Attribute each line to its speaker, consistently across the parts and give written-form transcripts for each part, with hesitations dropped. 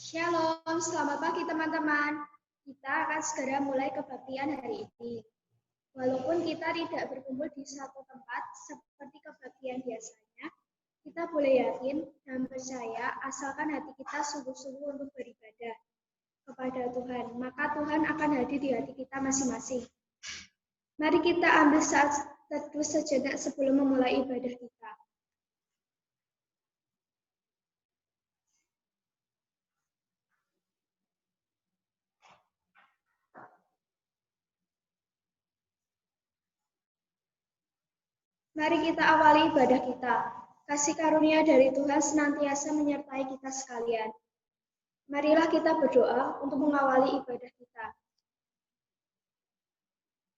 Speaker 1: Shalom, selamat pagi teman-teman. Kita akan segera mulai kebaktian hari ini. Walaupun kita tidak berkumpul di satu tempat seperti kebaktian biasanya, kita boleh yakin dan percaya asalkan hati kita sungguh-sungguh untuk beribadah kepada Tuhan, maka Tuhan akan hadir di hati kita masing-masing. Mari kita ambil saat teduh sejenak sebelum memulai ibadah kita. Mari kita awali ibadah kita. Kasih karunia dari Tuhan senantiasa menyertai kita sekalian. Marilah kita berdoa untuk mengawali ibadah kita.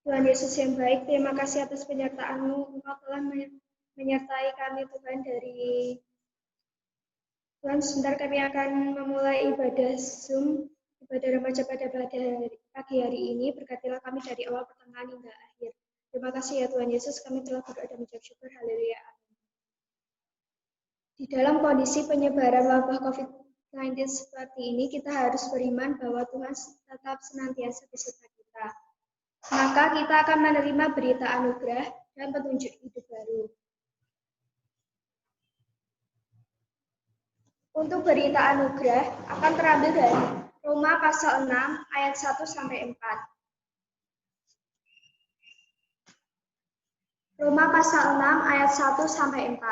Speaker 1: Tuhan Yesus yang baik, terima kasih atas penyertaan-Mu. Engkau telah menyertai kami Tuhan dari Tuhan. Sebentar kami akan memulai ibadah Zoom, ibadah remaja pada pagi hari ini. Berkatilah kami dari awal pertengahan hingga akhir. Terima kasih ya Tuhan Yesus, kami telah berdoa dan mengucap syukur. Haleluya. Di dalam kondisi penyebaran wabah COVID-19 seperti ini, kita harus beriman bahwa Tuhan tetap senantiasa beserta kita. Maka kita akan menerima berita anugerah dan petunjuk hidup baru. Untuk berita anugerah akan terambil dari Roma pasal 6 ayat 1 sampai 4. Roma pasal 6 ayat 1 sampai 4.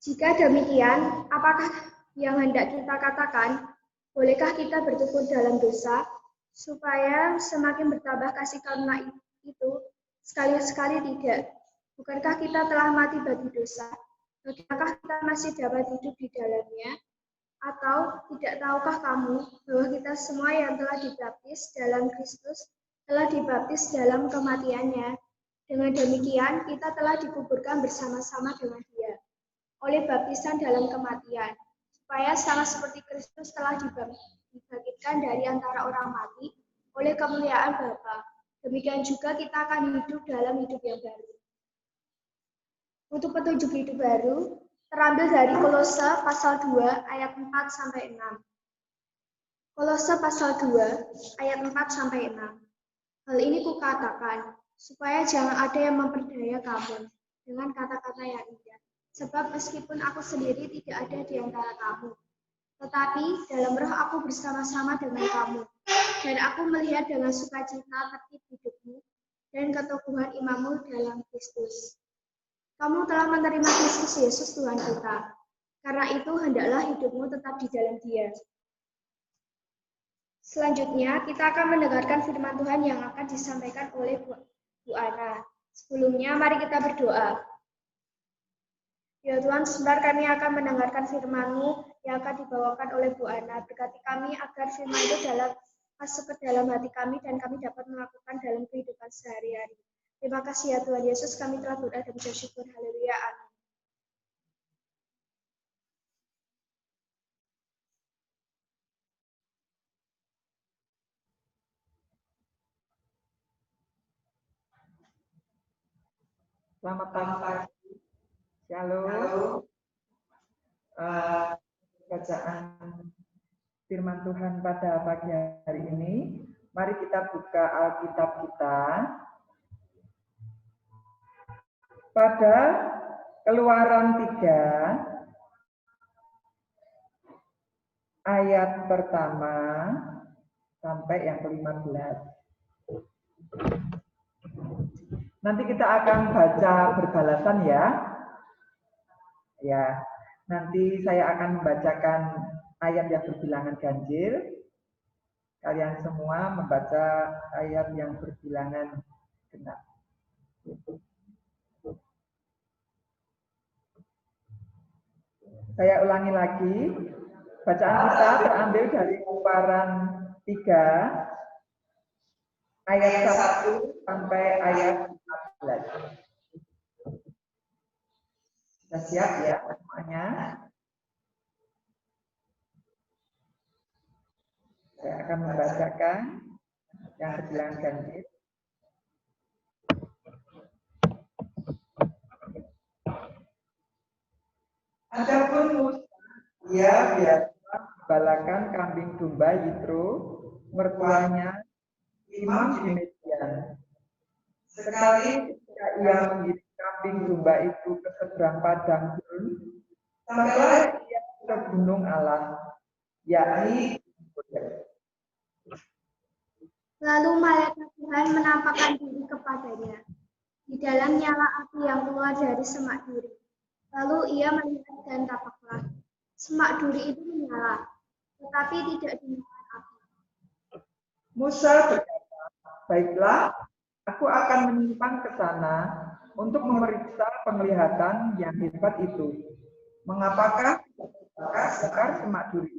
Speaker 1: Jika demikian, apakah yang hendak kita katakan? Bolehkah kita bertekun dalam dosa, supaya semakin bertambah kasih karunia itu? Sekali-sekali tidak. Bukankah kita telah mati bagi dosa? Bagaimanakah kita masih dapat hidup di dalamnya? Atau tidak tahukah kamu bahwa kita semua yang telah dibaptis dalam Kristus telah dibaptis dalam kematiannya? Dengan demikian, kita telah dikuburkan bersama-sama dengan Dia oleh baptisan dalam kematian, supaya sama seperti Kristus telah dibangkitkan dari antara orang mati oleh kemuliaan Bapa. Demikian juga kita akan hidup dalam hidup yang baru. Untuk petunjuk hidup baru, terambil dari Kolose pasal 2 ayat 4 sampai 6. Kolose pasal 2 ayat 4 sampai 6. Hal ini kukatakan supaya jangan ada yang memperdaya kamu dengan kata-kata yang indah. Sebab meskipun aku sendiri tidak ada di antara kamu, tetapi dalam roh aku bersama-sama dengan kamu, dan aku melihat dengan sukacita tertib hidupmu dan keteguhan imanmu dalam Kristus. Kamu telah menerima Kristus Yesus Tuhan kita. Karena itu hendaklah hidupmu tetap di dalam Dia. Selanjutnya kita akan mendengarkan firman Tuhan yang akan disampaikan oleh Bu Ana. Sebelumnya mari kita berdoa. Ya Tuhan, sebentar kami akan mendengarkan firman-Mu yang akan dibawakan oleh Bu Ana. Berkati kami agar firman itu masuk ke dalam hati kami dan kami dapat melakukan dalam kehidupan sehari-hari. Terima kasih ya Tuhan Yesus, kami telah berdoa dan bersyukur. Haleluya. Amin.
Speaker 2: Selamat pagi. Shalom. Bacaan firman Tuhan pada pagi hari ini. Mari kita buka Alkitab kita pada Keluaran 3 ayat pertama sampai yang ke-15. Nanti kita akan baca berbalasan ya. Ya, nanti saya akan membacakan ayat yang berbilangan ganjil. Kalian semua membaca ayat yang berbilangan genap. Saya ulangi lagi. Bacaan kita terambil dari Keluaran 3 ayat 1 sampai ayat 14. Sudah siap ya semuanya? Saya akan membacakan yang berbilangan ganjil. Adapun Musa, ia biasa balakan kambing domba Yitro, mertuanya Imam di Median. Sekali ketika ia mengirim kambing domba itu ke seberang padang gurun, sampailah ia ke gunung Allah, yakni
Speaker 1: Lalu malaikat Tuhan menampakkan diri kepadanya di dalam nyala api yang keluar dari semak duri. Lalu ia melihat dan tapaklah. Semak duri itu menyala, tetapi tidak dimakan api.
Speaker 2: Musa berkata, baiklah, aku akan menyimpang ke sana untuk memeriksa penglihatan yang hebat itu. Mengapakah bakar semak duri?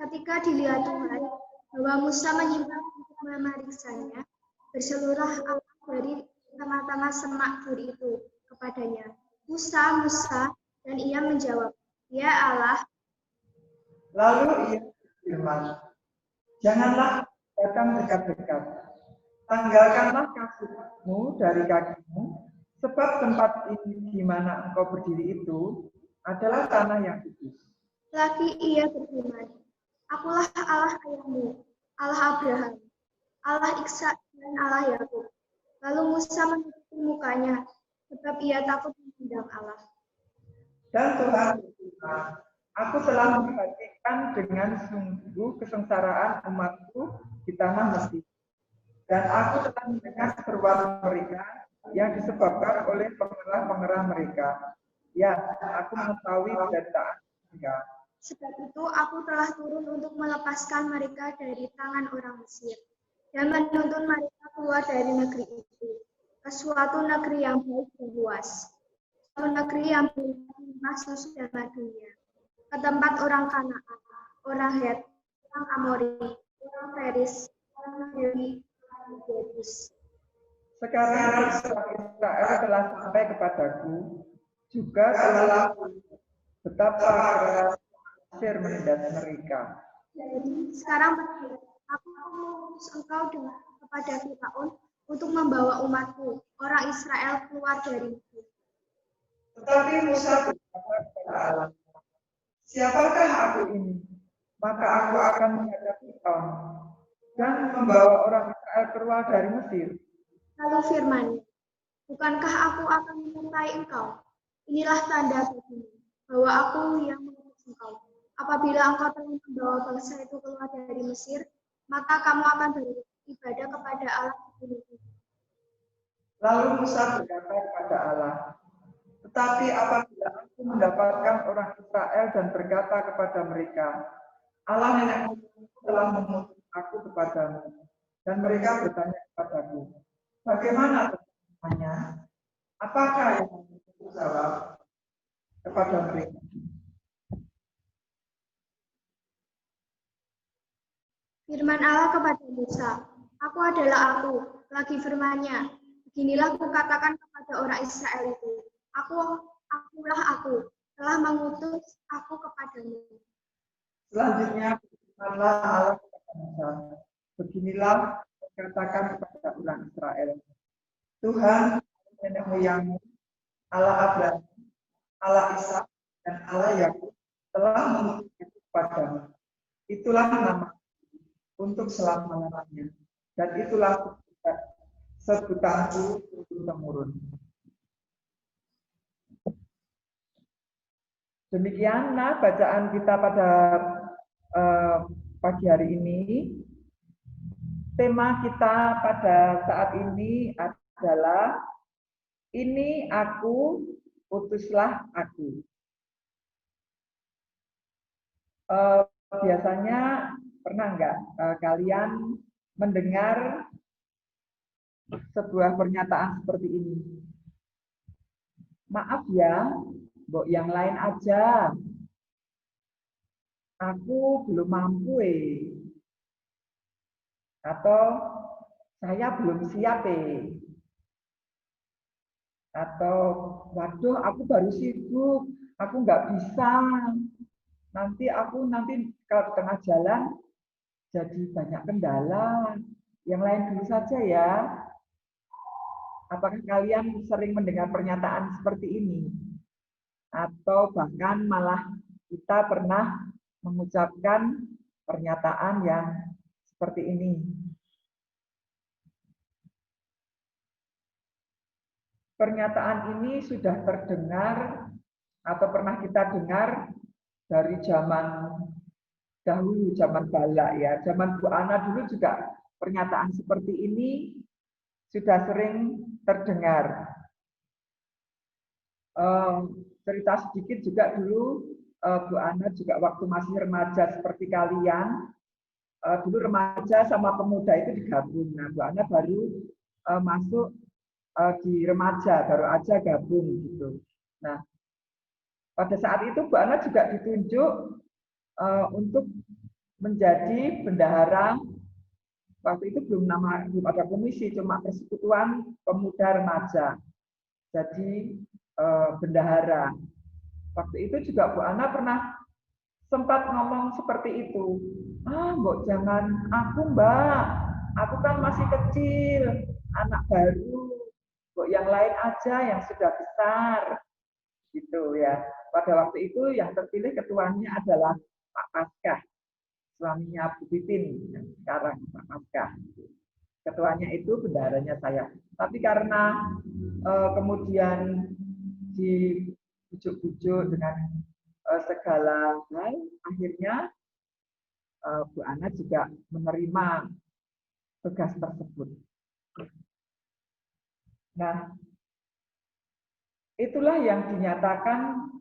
Speaker 1: Ketika dilihat Tuhan bahwa Musa menyimpang untuk memeriksanya, berseluruh api dari tengah-tengah semak duri itu kepadanya. Musa, Musa, dan ia menjawab, ya Allah.
Speaker 2: Lalu ia berfirman, janganlah datang dekat-dekat. Tanggalkanlah kasutmu dari kakimu, sebab tempat ini di mana engkau berdiri itu adalah tanah yang kudus.
Speaker 1: Lagi ia berfirman, akulah Allah ayahmu, Allah Abraham, Allah Ishak dan Allah Yakub. Lalu Musa menutupi mukanya, sebab ia takut memandang Allah.
Speaker 2: Dan Tuhan berfirman, aku telah memperhatikan dengan sungguh kesengsaraan umatku di tanah Mesir. Dan aku telah mendengar seruan mereka yang disebabkan oleh pengerah-pengerah mereka. Ya, aku mengetahui penderitaan mereka.
Speaker 1: Sebab itu aku telah turun untuk melepaskan mereka dari tangan orang Mesir dan menuntun mereka keluar dari negeri itu ke suatu negeri yang baik dan luas, suatu negeri yang berlimpah susu dan madunya, ke tempat orang Kanaan, orang Het, orang Amori, orang Feris, orang Hewi, orang Yebus.
Speaker 2: Sekarang Israel telah sampai kepadaku, juga telah betapa keras Mesir menindas mereka.
Speaker 1: Jadi sekarang aku mengutus engkau kepada Firaun untuk membawa umatku, orang Israel, keluar dari Mesir.
Speaker 2: Tetapi Musa berkata kepada Allah, siapakah aku ini? Maka aku akan menghadapi Firaun dan membawa orang Israel keluar dari Mesir.
Speaker 1: Lalu firman-Nya, bukankah aku akan menyertai engkau? Inilah tanda bagimu bahwa aku yang mengutus engkau. Apabila engkau telah membawa bangsa itu keluar dari Mesir, maka kamu akan beribadah kepada Allah di gunung itu.
Speaker 2: Lalu Musa berkata kepada Allah, tetapi apabila aku mendapatkan orang Israel dan berkata kepada mereka, Allah nenek moyangku telah mengutus aku kepadamu, dan mereka bertanya kepadaku, bagaimana semuanya? Apakah yang aku jawab kepada mereka?
Speaker 1: Firman Allah kepada Musa, aku adalah aku. Lagi firman-Nya, beginilah kukatakan kepada orang Israel itu, akulah aku, telah mengutus aku kepadamu.
Speaker 2: Selanjutnya, firman-Lah Allah kepada Musa, beginilah katakan kepada orang Israel, Tuhan nenek moyangmu, Allah Abraham, Allah Ishak, dan Allah Yakub telah mengutus kepadamu. Itulah nama untuk selama-lamanya, dan itulah sebutanku turun-temurun. Demikianlah bacaan kita pada pagi hari ini. Tema kita pada saat ini adalah ini aku, utuslah aku. Biasanya pernah nggak kalian mendengar sebuah pernyataan seperti ini? Maaf ya, mbok yang lain aja. Aku belum mampu Atau saya belum siap Atau waduh aku baru sibuk, aku nggak bisa. Nanti kalau di tengah jalan jadi banyak kendala. Yang lain dulu saja ya. Apakah kalian sering mendengar pernyataan seperti ini? Atau bahkan malah kita pernah mengucapkan pernyataan yang seperti ini. Pernyataan ini sudah terdengar atau pernah kita dengar dari zaman dahulu, zaman bala ya. Zaman Bu Ana dulu juga pernyataan seperti ini sudah sering terdengar. Cerita sedikit juga dulu, Bu Ana juga waktu masih remaja seperti kalian, dulu remaja sama pemuda itu digabung. Nah, Bu Ana baru masuk di remaja, baru aja gabung gitu. Nah, pada saat itu Bu Ana juga ditunjuk untuk menjadi bendahara. Waktu itu belum ada komisi, cuma Persekutuan Pemuda Remaja. Jadi bendahara. Waktu itu juga Bu Ana pernah sempat ngomong seperti itu. Mbok jangan aku Mbak, aku kan masih kecil, anak baru. Mbok yang lain aja yang sudah besar. Gitu ya. Pada waktu itu yang terpilih ketuanya adalah Pak Paskah, suaminya Bu Pipin yang sekarang Pak Paskah. Ketuanya itu bendaharanya saya. Tapi karena kemudian dibujuk-bujuk dengan segala hal, akhirnya Bu Ana juga menerima tugas tersebut. Nah, itulah yang dinyatakan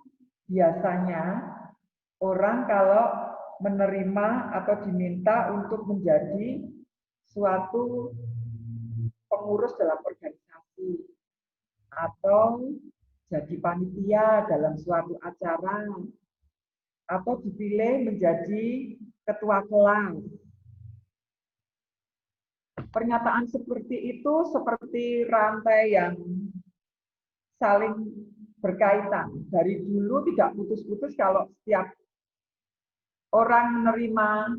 Speaker 2: biasanya orang kalau menerima atau diminta untuk menjadi suatu pengurus dalam organisasi atau jadi panitia dalam suatu acara atau dipilih menjadi ketua kelas. Pernyataan seperti itu seperti rantai yang saling berkaitan. Dari dulu tidak putus-putus kalau setiap orang menerima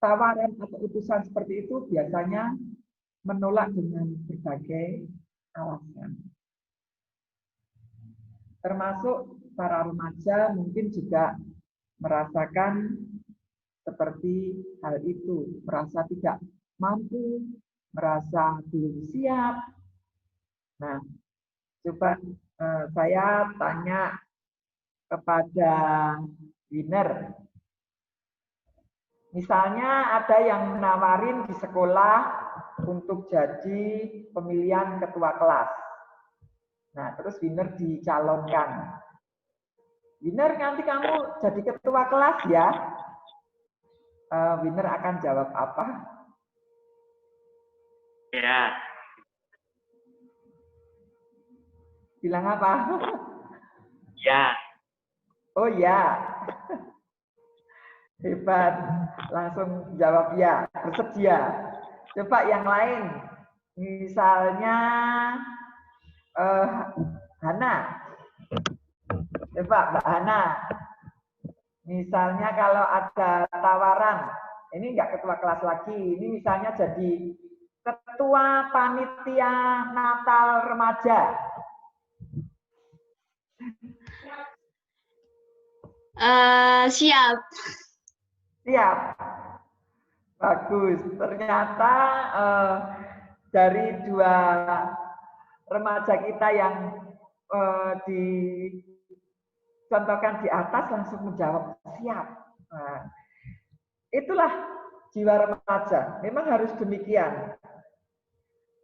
Speaker 2: tawaran atau utusan seperti itu biasanya menolak dengan berbagai alasan. Termasuk para remaja mungkin juga merasakan seperti hal itu, merasa tidak mampu, merasa belum siap. Nah, coba saya tanya kepada winner. Misalnya ada yang menawarin di sekolah untuk jadi pemilihan ketua kelas. Nah, terus winner dicalonkan. Winner, nanti kamu jadi ketua kelas ya. Winner akan jawab apa?
Speaker 3: Ya.
Speaker 2: Bilang apa?
Speaker 3: Ya.
Speaker 2: Oh ya. Hebat. Langsung jawab ya. Bersedia. Coba yang lain. Misalnya Hana. Coba Mbak Hana. Misalnya kalau ada tawaran, ini enggak ketua kelas lagi, ini misalnya jadi ketua panitia Natal remaja.
Speaker 4: Siap.
Speaker 2: Siap. Bagus. Ternyata dari dua remaja kita yang dicontohkan di atas langsung menjawab siap. Nah, itulah jiwa remaja. Memang harus demikian.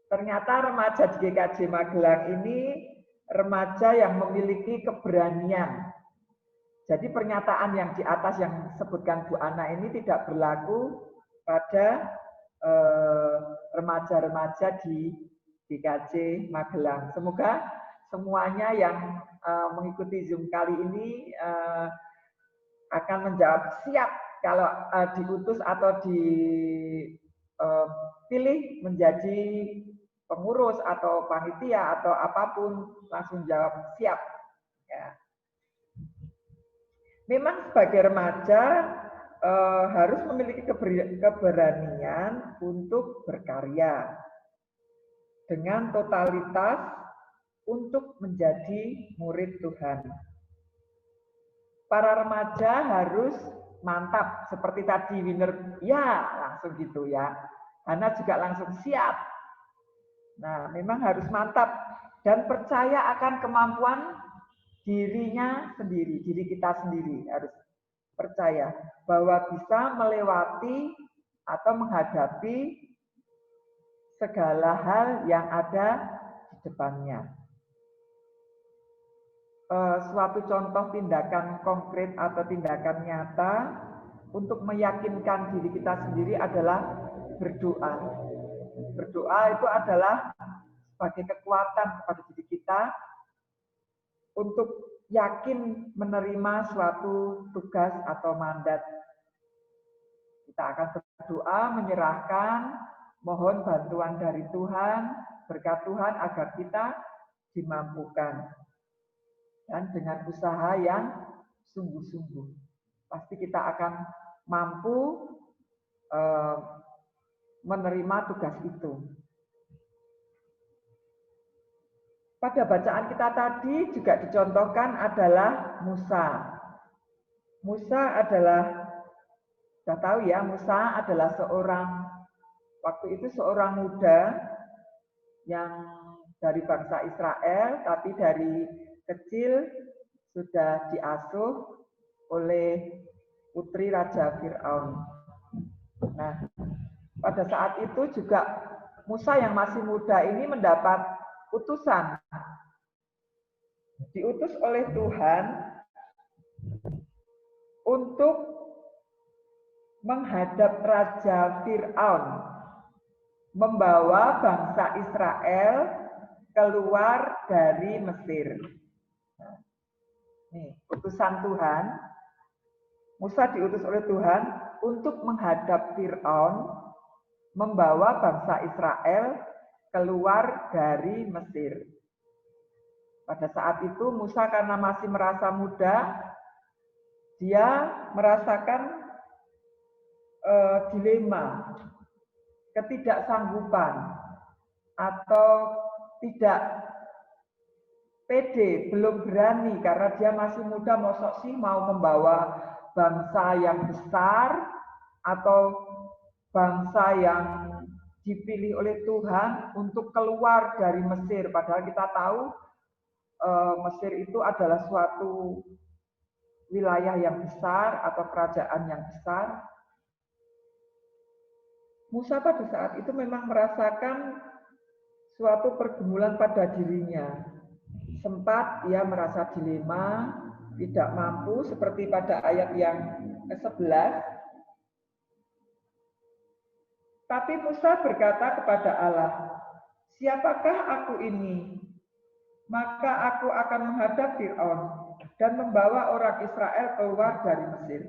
Speaker 2: Ternyata remaja di GKJ Magelang ini remaja yang memiliki keberanian. Jadi pernyataan yang di atas yang disebutkan Bu Ana ini tidak berlaku pada remaja-remaja di GKJ Magelang. Semoga semuanya yang mengikuti Zoom kali ini akan menjawab siap kalau diutus atau dipilih menjadi pengurus atau panitia atau apapun, langsung jawab siap. Ya. Memang sebagai remaja harus memiliki keberanian untuk berkarya dengan totalitas untuk menjadi murid Tuhan. Para remaja harus mantap seperti tadi winner, ya langsung gitu ya. Hana juga langsung siap. Nah, memang harus mantap dan percaya akan kemampuan dirinya sendiri, diri kita sendiri harus percaya bahwa bisa melewati atau menghadapi segala hal yang ada di depannya. Suatu contoh tindakan konkret atau tindakan nyata untuk meyakinkan diri kita sendiri adalah berdoa. Berdoa itu adalah sebagai kekuatan kepada diri kita untuk yakin menerima suatu tugas atau mandat. Kita akan berdoa, menyerahkan, mohon bantuan dari Tuhan, berkat Tuhan agar kita dimampukan. Dan dengan usaha yang sungguh-sungguh, pasti kita akan mampu menerima tugas itu. Pada bacaan kita tadi juga dicontohkan adalah Musa. Musa adalah, sudah tahu ya, Musa adalah waktu itu seorang muda yang dari bangsa Israel, tapi dari kecil sudah diasuh oleh putri Raja Fir'aun. Nah, pada saat itu juga Musa yang masih muda ini mendapat utusan. Diutus oleh Tuhan untuk menghadap Raja Fir'aun, membawa bangsa Israel keluar dari Mesir. Nih, utusan Tuhan, Musa diutus oleh Tuhan untuk menghadap Fir'aun, membawa bangsa Israel keluar dari Mesir. Pada saat itu Musa karena masih merasa muda, dia merasakan dilema, ketidaksanggupan, atau tidak pede, belum berani karena dia masih muda, mosok sih mau membawa bangsa yang besar atau bangsa yang dipilih oleh Tuhan untuk keluar dari Mesir. Padahal kita tahu Mesir itu adalah suatu wilayah yang besar atau kerajaan yang besar. Musa pada saat itu memang merasakan suatu pergumulan pada dirinya. Sempat ia merasa dilema, tidak mampu, seperti pada ayat yang ke-11. Tapi Musa berkata kepada Allah, "Siapakah aku ini? Maka aku akan menghadap Fir'aun dan membawa orang Israel keluar dari Mesir."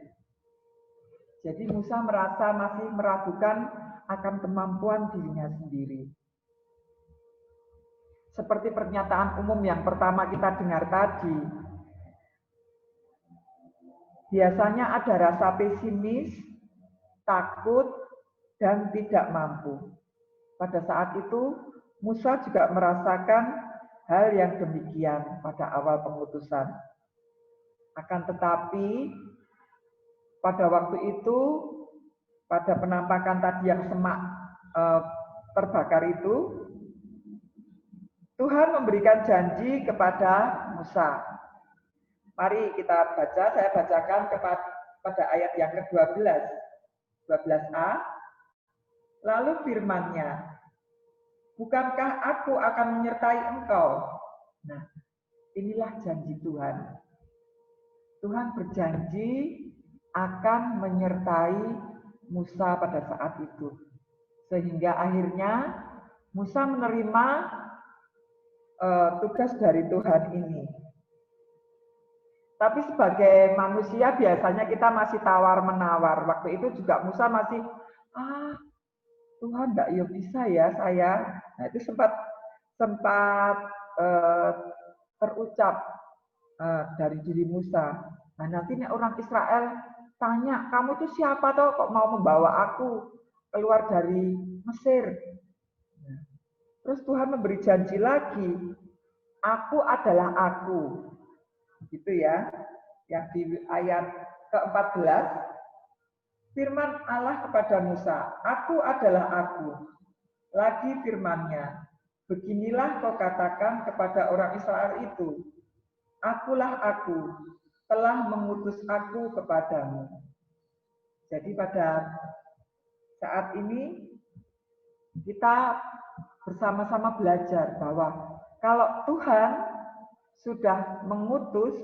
Speaker 2: Jadi Musa merasa masih meragukan akan kemampuan dirinya sendiri. Seperti pernyataan umum yang pertama kita dengar tadi, biasanya ada rasa pesimis, takut, dan tidak mampu. Pada saat itu, Musa juga merasakan hal yang demikian pada awal pengutusan. Akan tetapi, pada waktu itu, pada penampakan tadi yang semak terbakar itu, Tuhan memberikan janji kepada Musa. Mari kita baca, saya bacakan pada ayat yang ke-12, 12a. Lalu firman-Nya, "Bukankah aku akan menyertai engkau?" Nah, inilah janji Tuhan. Tuhan berjanji akan menyertai Musa pada saat itu. Sehingga akhirnya Musa menerima tugas dari Tuhan ini. Tapi sebagai manusia biasanya kita masih tawar-menawar. Waktu itu juga Musa masih, Tuhan enggak bisa ya saya. Nah itu sempat terucap dari diri Musa. Nah nanti orang Israel tanya, "Kamu tuh siapa toh kok mau membawa aku keluar dari Mesir?" Terus Tuhan memberi janji lagi, "Aku adalah aku." Gitu ya. Yang di ayat ke-14, Firman Allah kepada Musa, "Aku adalah Aku." Lagi firman-Nya, "Beginilah kau katakan kepada orang Israel itu, Akulah Aku, telah mengutus Aku kepadamu." Jadi pada saat ini kita bersama-sama belajar bahwa kalau Tuhan sudah mengutus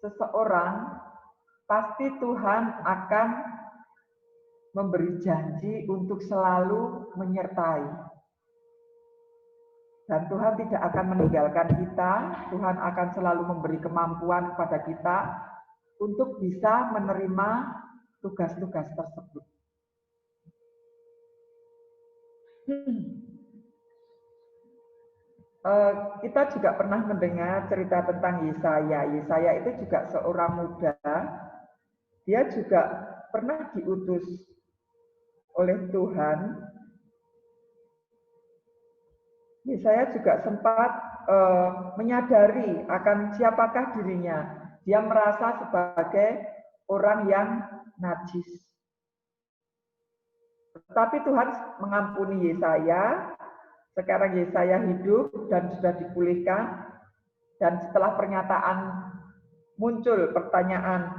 Speaker 2: seseorang, pasti Tuhan akan memberi janji untuk selalu menyertai. Dan Tuhan tidak akan meninggalkan kita, Tuhan akan selalu memberi kemampuan kepada kita untuk bisa menerima tugas-tugas tersebut. Kita juga pernah mendengar cerita tentang Yesaya. Yesaya itu juga seorang muda. Dia juga pernah diutus oleh Tuhan. Yesaya juga sempat menyadari akan siapakah dirinya. Dia merasa sebagai orang yang najis. Tetapi Tuhan mengampuni Yesaya. Sekarang Yesaya hidup dan sudah dipulihkan. Dan setelah pernyataan muncul pertanyaan,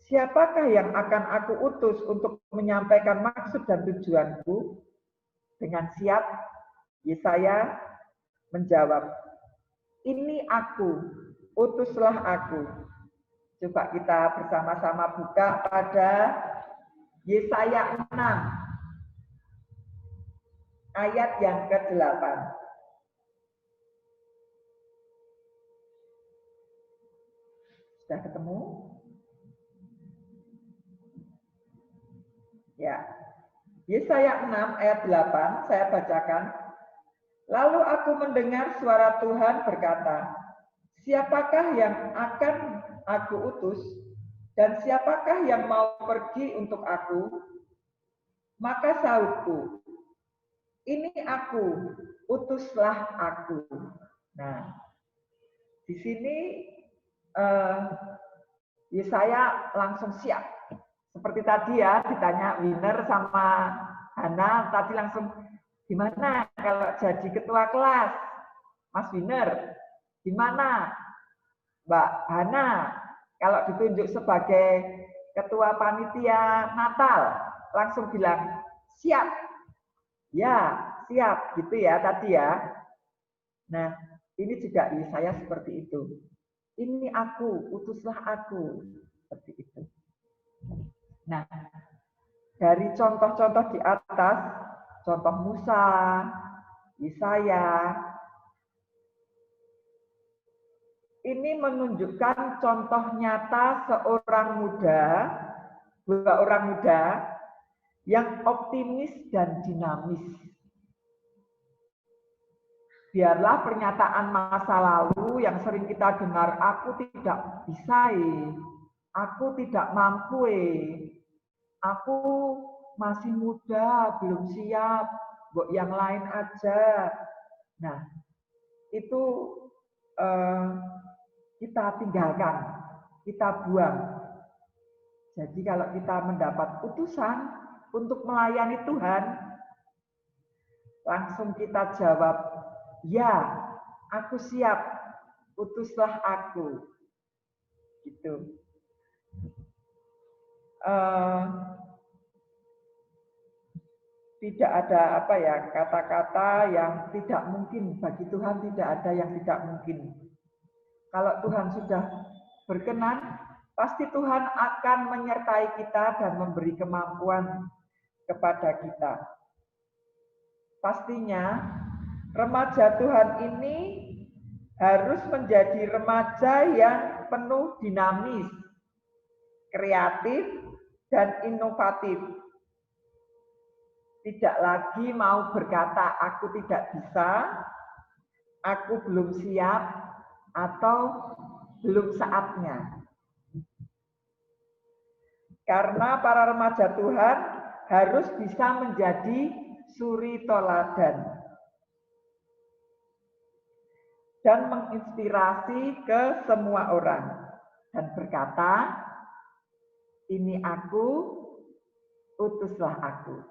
Speaker 2: siapakah yang akan aku utus untuk menyampaikan maksud dan tujuanku? Dengan siap, Yesaya menjawab, "Ini aku, utuslah aku." Coba kita bersama-sama buka pada Yesaya 6. Ayat yang ke-8. Sudah ketemu? Ya. Yesaya 6 ayat 8 saya bacakan. Lalu aku mendengar suara Tuhan berkata, "Siapakah yang akan aku utus dan siapakah yang mau pergi untuk aku?" Maka sahutku, "Ini aku, utuslah aku." Nah, di sini Yesaya langsung siap. Seperti tadi ya, ditanya Winner sama Hana, tadi langsung, "Gimana kalau jadi ketua kelas? Mas Winner, gimana? Mbak Hana, kalau ditunjuk sebagai ketua panitia Natal?" Langsung bilang, "Siap." Ya, siap gitu ya tadi ya. Nah, ini juga Yesaya seperti itu. "Ini aku, utuslah aku." Seperti itu. Nah, dari contoh-contoh di atas, contoh Musa, Yesaya, ini menunjukkan contoh nyata seorang muda, dua orang muda, yang optimis dan dinamis. Biarlah pernyataan masa lalu yang sering kita dengar, "Aku tidak bisa, aku tidak mampu, aku masih muda, belum siap, buat yang lain aja." Nah, itu kita tinggalkan, kita buang. Jadi kalau kita mendapat utusan untuk melayani Tuhan, langsung kita jawab, "Ya, aku siap, utuslah aku." Gitu. Tidak ada kata-kata yang tidak mungkin. Bagi Tuhan tidak ada yang tidak mungkin. Kalau Tuhan sudah berkenan, pasti Tuhan akan menyertai kita dan memberi kemampuan kepada kita. Pastinya remaja Tuhan ini harus menjadi remaja yang penuh dinamis, kreatif, dan inovatif. Tidak lagi mau berkata, "Aku tidak bisa, aku belum siap," atau "belum saatnya." Karena para remaja Tuhan harus bisa menjadi suri toladan dan menginspirasi ke semua orang dan berkata, "Ini aku, utuslah aku.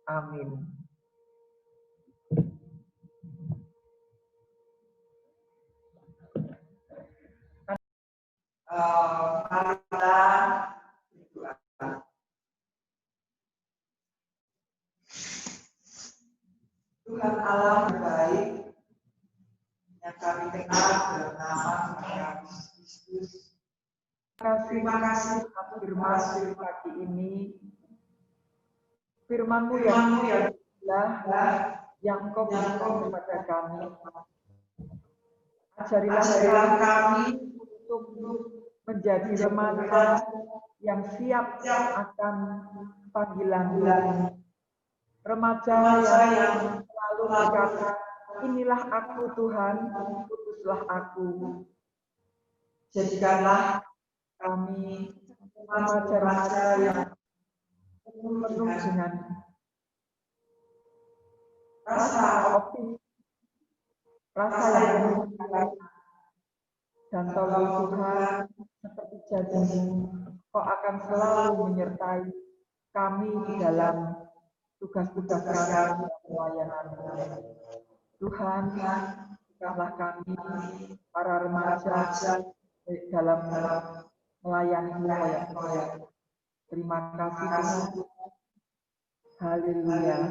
Speaker 2: Amin. Mari kita berdoa. Tuhan Allah yang baik, yang kami kenal dalam nama Tuhan Yesus. Terima kasih atas firman pagi ini. Firman-Mu yang Engkau berikan kepada kami. Ajarilah kami untuk menjadi remaja yang siap akan panggilan-Mu. Remaja yang selalu berkata, inilah aku Tuhan, utuslah aku. Jadikanlah kami remaja-remaja yang penuh dengan rasa optimis, rasa yang penuh dan tolong Tuhan, seperti janji-Mu, Kau akan selalu menyertai kami di dalam tugas-tugas kami dalam pelayanan. Tuhan, berkatlah kami, para remaja, dalam melayani-Mu. Terima kasih Tuhan. Haleluya.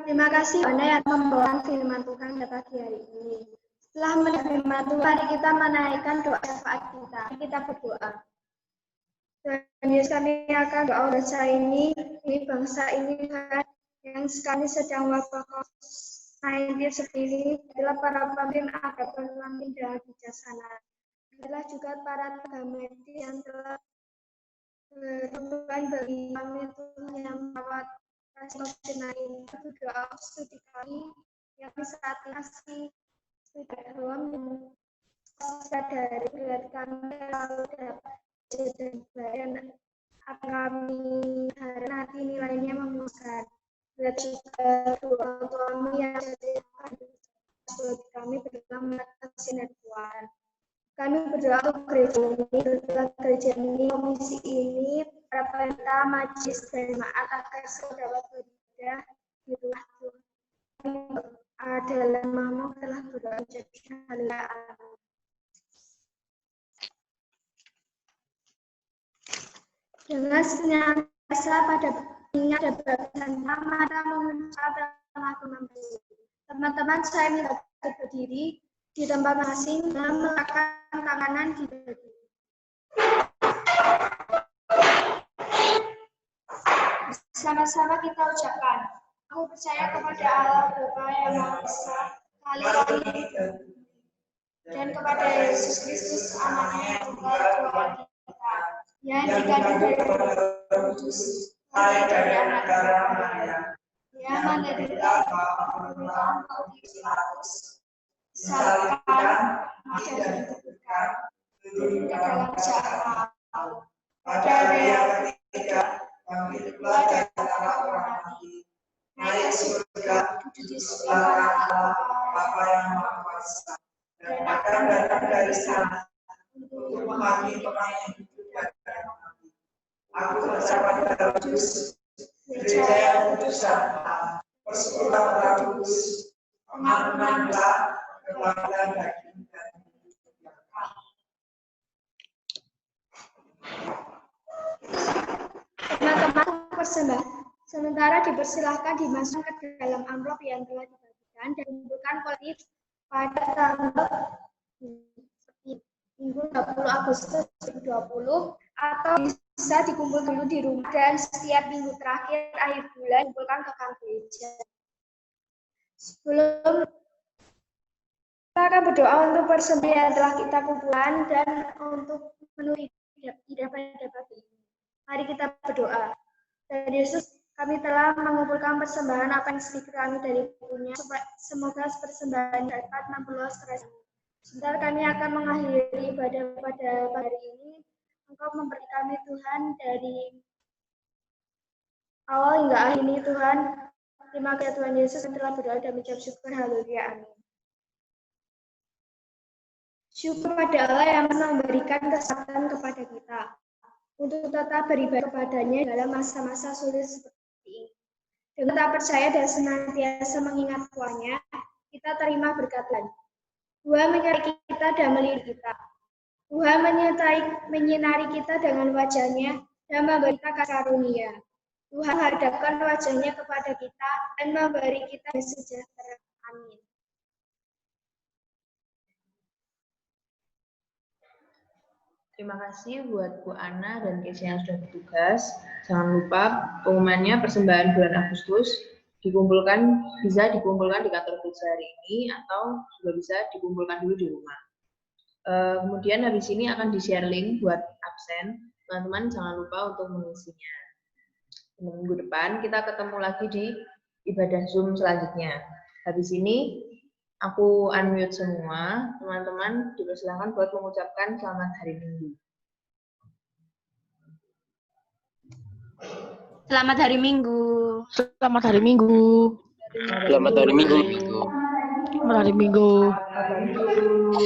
Speaker 1: Terima kasih Anda yang membawakan firman Tuhan pada pagi hari ini. Setelah menerima Tuhan, mari kita menaikkan doa syafaat kita. Kita berdoa. Tuhan Yesus, kami akan doa bangsa ini bangsa ini yang sekarang sedang wabah COVID-19 sendiri, adalah para pemimpin agar pemimpin dengan bijaksana. Adalah juga para tenaga medis yang telah berkorban bagi kami yang merawat COVID-19. Berdoa studi kami yang saat ini tidak ruang yang sadari melihat kami lalu dapat dan kami hari nanti nilainya memuaskan. Lihat juga doa kami yang jadikan kami berdoa mengatasi Tuhan. Kami berdoa untuk gereja ini, komisi ini, para pemerintah, majelis dan jemaat agar semua dapat beribadah di rumah Tuhan. Adalah mama telah berdoa jadi haleluya. Dengan senantiasa pada ingat dan bersama dan mengucapkan aku memberi. Teman-teman, saya minta berdiri di tempat masing dan meletakkan tangan di dada. Sama-sama kita ucapkan, aku percaya kepada Allah Bapa yang Maha Esa, Kali dan kepada Yesus Kristus, Anaknya yang tunggal Tuhan kita, yang dikandung dari Roh Kudus, lahir dari anak darah Maria, yang menderita pemerintahan Pontius Pilatus, disalibkan, mati dan dikuburkan, turun ke dalam jahat maut. Pada hari yang ketiga, bangkitlah dari antara orang mati, naik ke surga, duduk di sebelah kanan Bapa yang Maha Kuasa, dan akan datang dari sana untuk menghakimi orang yang hidup dan yang mati. Aku percaya pada Kudus, gereja yang kudus dan taat, persekutuan orang kudus, pengampunan dosa, kebaikan daging dan hidup yang kekal. Teman-teman persembahan sementara dipersilahkan dimasukkan ke dalam amplop yang telah dibagikan dan dikumpulkan kolektif pada tanggal Minggu 20 Agustus 2020 atau bisa dikumpul dulu di rumah dan setiap minggu terakhir akhir bulan dikumpulkan ke kantor gereja. Sebelum kita akan berdoa untuk persembahan yang telah kita kumpulkan dan untuk memenuhi dapat ini. Mari kita berdoa. Tuhan Yesus, kami telah mengumpulkan persembahan apa yang sedikit kami dari punya, semoga persembahan dapat memperluas kerajaan. Sebentar kami akan mengakhiri ibadah pada hari ini. Engkau memberi kami Tuhan dari awal hingga akhir ini Tuhan. Terima kasih Tuhan Yesus yang telah berdoa dan mengucap syukur. Haleluya. Amin. Syukur pada Allah yang memberikan kesehatan kepada kita untuk tetap beribadah kepadanya dalam masa-masa sulit seperti ini. Dengan tak percaya dan senantiasa mengingat Tuhannya, kita terima berkat Tuhan. Tuhan menyertai kita dan melindungi kita. Tuhan menyinari kita dengan wajahnya dan memberi kita kasih karunia. Tuhan hadapkan wajahnya kepada kita dan memberi kita sejahtera. Amin.
Speaker 4: Terima kasih buat Bu Ana dan Kesia yang sudah bertugas. Jangan lupa pengumumannya persembahan bulan Agustus bisa dikumpulkan di kantor gereja hari ini atau juga bisa dikumpulkan dulu di rumah. Kemudian habis ini akan di-share link buat absen. Teman-teman jangan lupa untuk mengisinya. Minggu depan kita ketemu lagi di ibadah Zoom selanjutnya. Habis ini aku unmute semua, teman-teman dipersilakan buat mengucapkan selamat hari Minggu.
Speaker 5: Selamat hari Minggu.
Speaker 6: Selamat hari Minggu.
Speaker 7: Selamat hari Minggu.
Speaker 6: Selamat hari Minggu.
Speaker 4: Selamat hari Minggu.